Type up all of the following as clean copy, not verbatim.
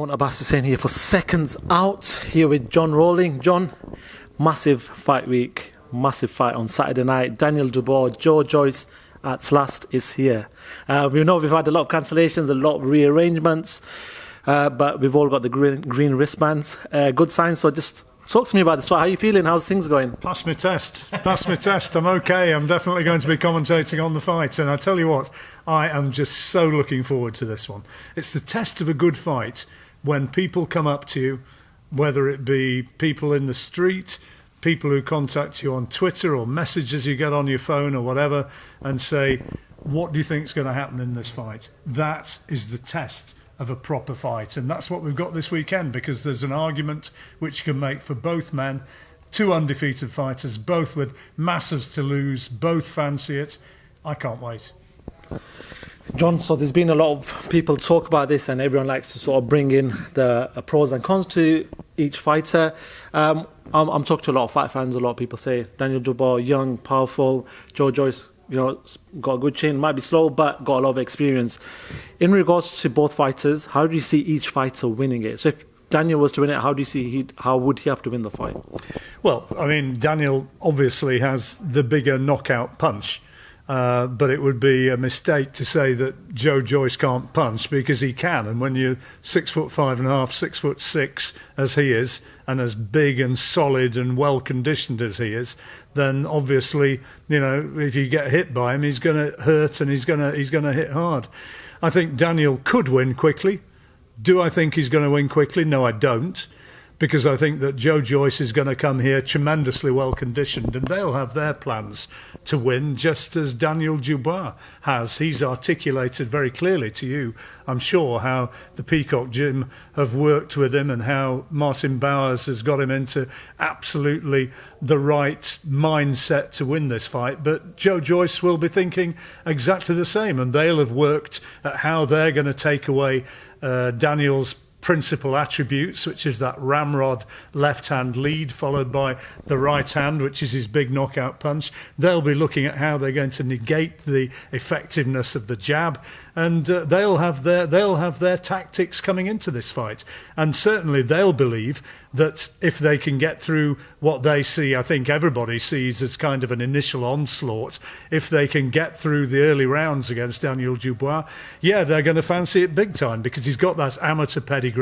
Oun Abbas here for Seconds Out, here with John Rawling. John, massive fight week, massive fight on Saturday night. Daniel Dubois, Joe Joyce at last is here. We know we've had a lot of cancellations, a lot of rearrangements, but we've all got the green wristbands. Good signs, so just talk to me about this fight. How are you feeling? How's things going? Pass me test. I'm okay. I'm definitely going to be commentating on the fight. And I tell you what, I am just so looking forward to this one. It's the test of a good fight when people come up to you, whether it be people in the street, people who contact you on Twitter or messages you get on your phone or whatever, and say, what do you think is going to happen in this fight? That is the test of a proper fight, and that's what we've got this weekend, because there's an argument which can make for both men, two undefeated fighters, both with masses to lose, both fancy it. I can't wait. John, so there's been a lot of people talk about this, and everyone likes to sort of bring in the pros and cons to each fighter. I'm talking to a lot of fight fans. A lot of people say Daniel Dubois, young, powerful. Joe Joyce, got a good chin, might be slow, but got a lot of experience. In regards to both fighters, how do you see each fighter winning it? So if Daniel was to win it, how would he have to win the fight? Well, I mean, Daniel obviously has the bigger knockout punch, but it would be a mistake to say that Joe Joyce can't punch, because he can. And when you're 6'5.5", 6'6", as he is, and as big and solid and well conditioned as he is, then obviously, if you get hit by him, he's going to hurt, and he's going to hit hard. I think Daniel could win quickly. Do I think he's going to win quickly? No, I don't. Because I think that Joe Joyce is going to come here tremendously well conditioned, and they'll have their plans to win, just as Daniel Dubois has. He's articulated very clearly to you, I'm sure, how the Peacock Gym have worked with him, and how Martin Bowers has got him into absolutely the right mindset to win this fight. But Joe Joyce will be thinking exactly the same, and they'll have worked at how they're going to take away Daniel's principal attributes, which is that ramrod left-hand lead followed by the right hand, which is his big knockout punch. They'll be looking at how they're going to negate the effectiveness of the jab, and they'll have their tactics coming into this fight. And certainly they'll believe that if they can get through what they see, I think everybody sees as kind of an initial onslaught, if they can get through the early rounds against Daniel Dubois, they're going to fancy it big time, because he's got that amateur pedigree.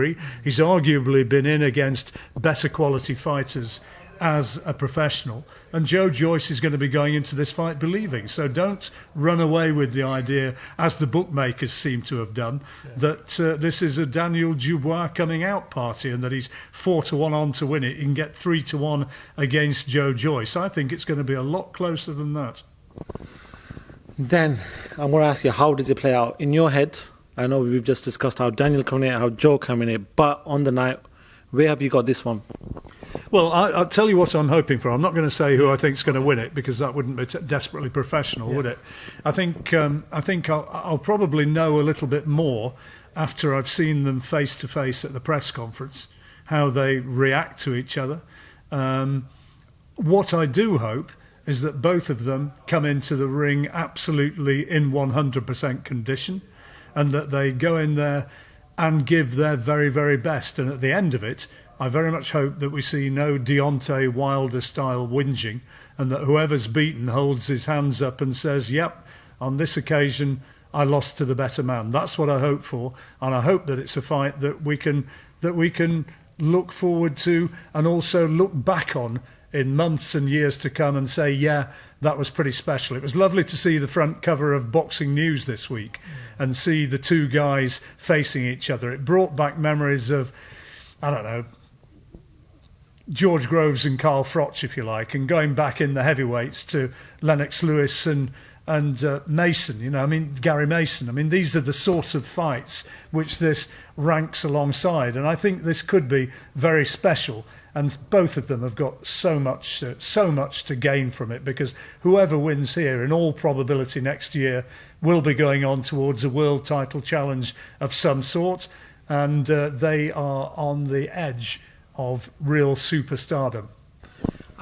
He's arguably been in against better quality fighters as a professional, and Joe Joyce is going to be going into this fight believing. So don't run away with the idea, as the bookmakers seem to have done, that this is a Daniel Dubois coming out party, and that he's 4-1 on to win it. He can get 3-1 against Joe Joyce. I think it's going to be a lot closer than that. Then I'm going to ask you, how does it play out in your head? I know we've just discussed how Daniel coming in, how Joe coming in, but on the night, where have you got this one? Well, I'll tell you what I'm hoping for. I'm not going to say who I think is going to win it, because that wouldn't be desperately professional, would it? I think I'll probably know a little bit more after I've seen them face to face at the press conference, how they react to each other. What I do hope is that both of them come into the ring absolutely in 100% condition, and that they go in there and give their very, very best. And at the end of it, I very much hope that we see no Deontay Wilder-style whinging, and that whoever's beaten holds his hands up and says, yep, on this occasion, I lost to the better man. That's what I hope for, and I hope that it's a fight that we can look forward to, and also look back on in months and years to come, and say, that was pretty special. It was lovely to see the front cover of Boxing News this week and see the two guys facing each other. It brought back memories of, I don't know, George Groves and Carl Froch, if you like, and going back in the heavyweights to Lennox Lewis and Mason, Gary Mason. These are the sort of fights which this ranks alongside, and I think this could be very special. And both of them have got so much to gain from it, because whoever wins here, in all probability next year, will be going on towards a world title challenge of some sort, and they are on the edge of real superstardom.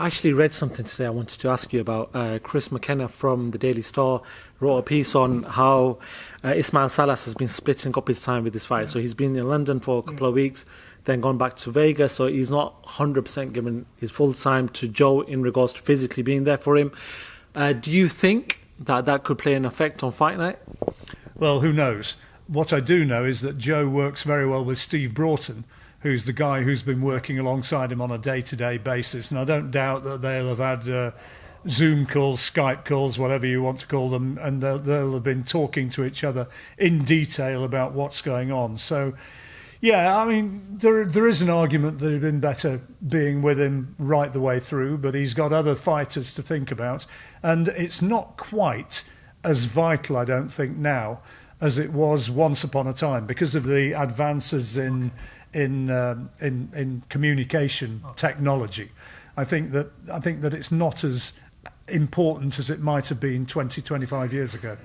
I actually read something today I wanted to ask you about. Chris McKenna from the Daily Star wrote a piece on how Ismael Salas has been splitting up his time with this fight. So he's been in London for a couple of weeks, then gone back to Vegas. So he's not 100% given his full time to Joe in regards to physically being there for him. Do you think that could play an effect on fight night? Well, who knows? What I do know is that Joe works very well with Steve Broughton, who's the guy who's been working alongside him on a day-to-day basis. And I don't doubt that they'll have had Zoom calls, Skype calls, whatever you want to call them, and they'll have been talking to each other in detail about what's going on. So, yeah, I mean, there is an argument that it'd been better being with him right the way through, but he's got other fighters to think about. And it's not quite as vital, I don't think, now as it was once upon a time because of the advances in communication technology. I think that it's not as important as it might have been 20, 25 years ago.